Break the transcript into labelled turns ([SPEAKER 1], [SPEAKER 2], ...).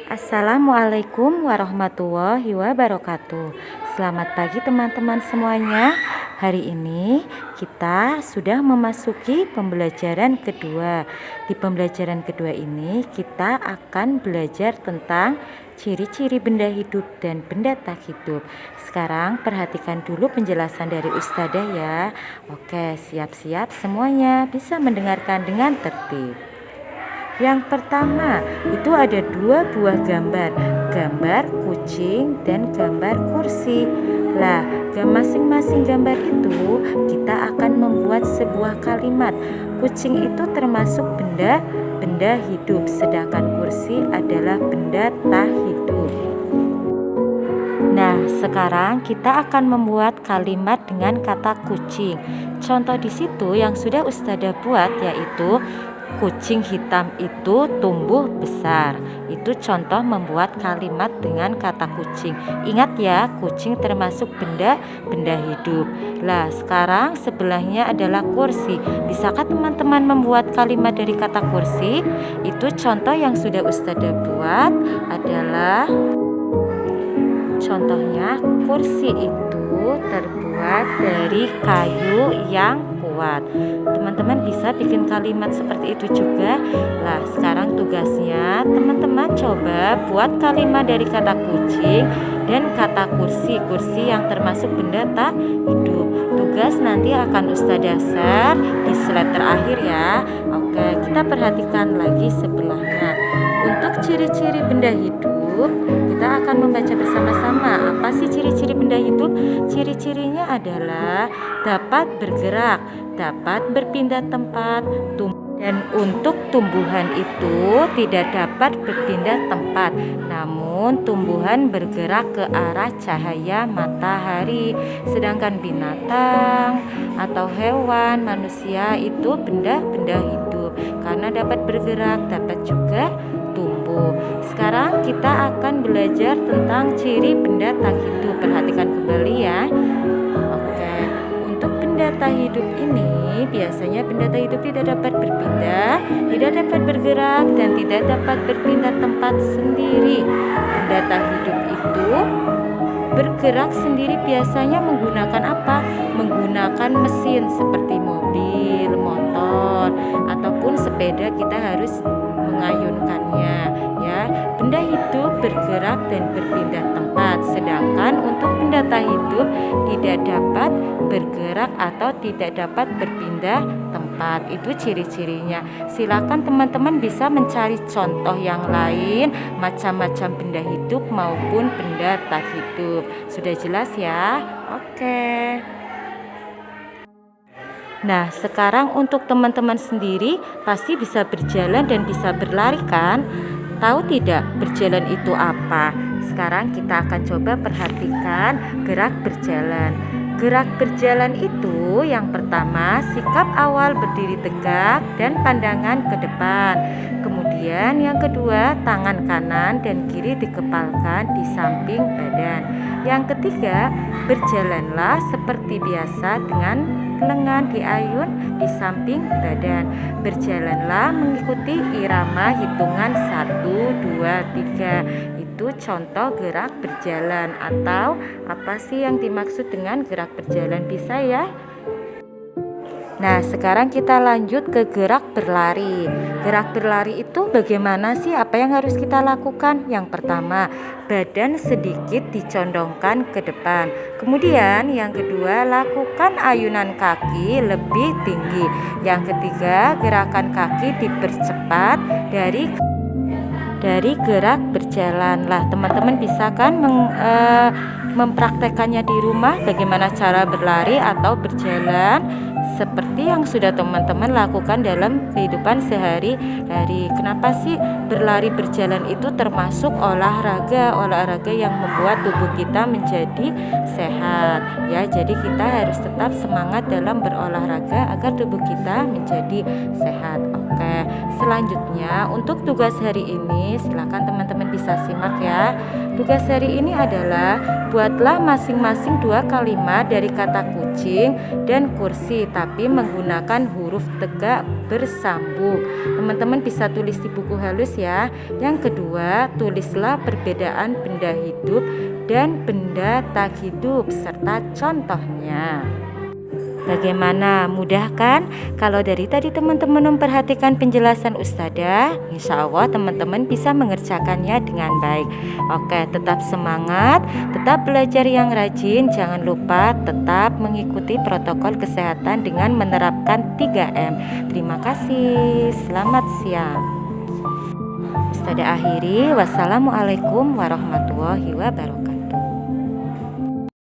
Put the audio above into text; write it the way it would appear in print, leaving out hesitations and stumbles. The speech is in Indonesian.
[SPEAKER 1] Assalamualaikum warahmatullahi wabarakatuh. Selamat pagi teman-teman semuanya. Hari ini kita sudah memasuki pembelajaran kedua. Di pembelajaran kedua ini kita akan belajar tentang ciri-ciri benda hidup dan benda tak hidup. Sekarang perhatikan dulu penjelasan dari Ustadzah ya. Oke, siap-siap semuanya bisa mendengarkan dengan tertib. Yang pertama itu ada dua buah gambar kucing dan gambar kursi. Lah, masing-masing gambar itu kita akan membuat sebuah kalimat. Kucing itu termasuk benda hidup, sedangkan kursi adalah benda tak hidup. Nah, sekarang kita akan membuat kalimat dengan kata kucing. Contoh di situ yang sudah Ustadzah buat yaitu kucing hitam itu tumbuh besar. Itu contoh membuat kalimat dengan kata kucing. Ingat ya, kucing termasuk benda hidup. Lah, sekarang sebelahnya adalah kursi. Bisakah teman-teman membuat kalimat dari kata kursi? Itu contoh yang sudah Ustadzah buat adalah contohnya kursi itu terbuat dari kayu yang kuat. Teman-teman bisa bikin kalimat seperti itu juga. Lah, sekarang tugasnya teman-teman coba buat kalimat dari kata kucing dan kata kursi yang termasuk benda tak hidup. Tugas nanti akan Ustadzah share di slide terakhir ya. Oke, kita perhatikan lagi sebelahnya. Untuk ciri-ciri benda hidup, kita akan membaca bersama-sama. Apa sih ciri-ciri benda hidup? Ciri-cirinya adalah dapat bergerak, dapat berpindah tempat, dan untuk tumbuhan itu tidak dapat berpindah tempat, namun tumbuhan bergerak ke arah cahaya matahari. Sedangkan binatang atau hewan, manusia itu benda hidup karena dapat bergerak, dapat juga tumbuh. Sekarang kita akan belajar tentang ciri benda tak hidup. Perhatikan kembali ya. Oke, untuk benda tak hidup ini biasanya benda tak hidup tidak dapat berpindah, tidak dapat bergerak, dan tidak dapat berpindah tempat sendiri. Benda tak hidup itu bergerak sendiri biasanya menggunakan apa? Menggunakan mesin seperti mobil, motor, ataupun sepeda. Kita harus mengayunkannya ya. Benda hidup bergerak dan berpindah tempat, sedangkan untuk benda tak hidup tidak dapat bergerak atau tidak dapat berpindah tempat. Itu ciri-cirinya. Silakan teman-teman bisa mencari contoh yang lain macam-macam benda hidup maupun benda tak hidup. Sudah jelas ya? Oke. Nah, sekarang untuk teman-teman sendiri pasti bisa berjalan dan bisa berlari kan? Tahu tidak berjalan itu apa? Sekarang kita akan coba perhatikan gerak berjalan. Gerak berjalan itu yang pertama sikap awal berdiri tegak dan pandangan ke depan. Kemudian yang kedua tangan kanan dan kiri dikepalkan di samping badan. Yang ketiga berjalanlah seperti biasa dengan lengan diayun di samping badan. Berjalanlah mengikuti irama hitungan 1, 2, 3. Itu contoh gerak berjalan. Atau apa sih yang dimaksud dengan gerak berjalan? Bisa ya? Nah, sekarang kita lanjut ke gerak berlari. Gerak berlari itu bagaimana sih? Apa yang harus kita lakukan? Yang pertama, badan sedikit dicondongkan ke depan. Kemudian yang kedua, lakukan ayunan kaki lebih tinggi. Yang ketiga, gerakan kaki dipercepat dari gerak berjalan. Lah, teman-teman bisa kan mempraktekannya di rumah bagaimana cara berlari atau berjalan seperti yang sudah teman-teman lakukan dalam kehidupan sehari-hari. Kenapa sih berlari berjalan itu termasuk olahraga yang membuat tubuh kita menjadi sehat ya. Jadi kita harus tetap semangat dalam berolahraga agar tubuh kita menjadi sehat. Oke, selanjutnya untuk tugas hari ini silakan teman-teman bisa simak ya. Tugas hari ini adalah buatlah masing-masing dua kalimat dari kata kucing kucing, dan kursi, tapi menggunakan huruf tegak bersambung. Teman-teman bisa tulis di buku halus ya. Yang kedua, tulislah perbedaan benda hidup dan benda tak hidup serta contohnya. Bagaimana, mudah kan? Kalau dari tadi teman-teman memperhatikan penjelasan Ustadzah, insya Allah teman-teman bisa mengerjakannya dengan baik. Oke, tetap semangat, tetap belajar yang rajin. Jangan lupa tetap mengikuti protokol kesehatan dengan menerapkan 3M. Terima kasih, selamat siang. Ustadzah akhiri, wassalamualaikum warahmatullahi wabarakatuh.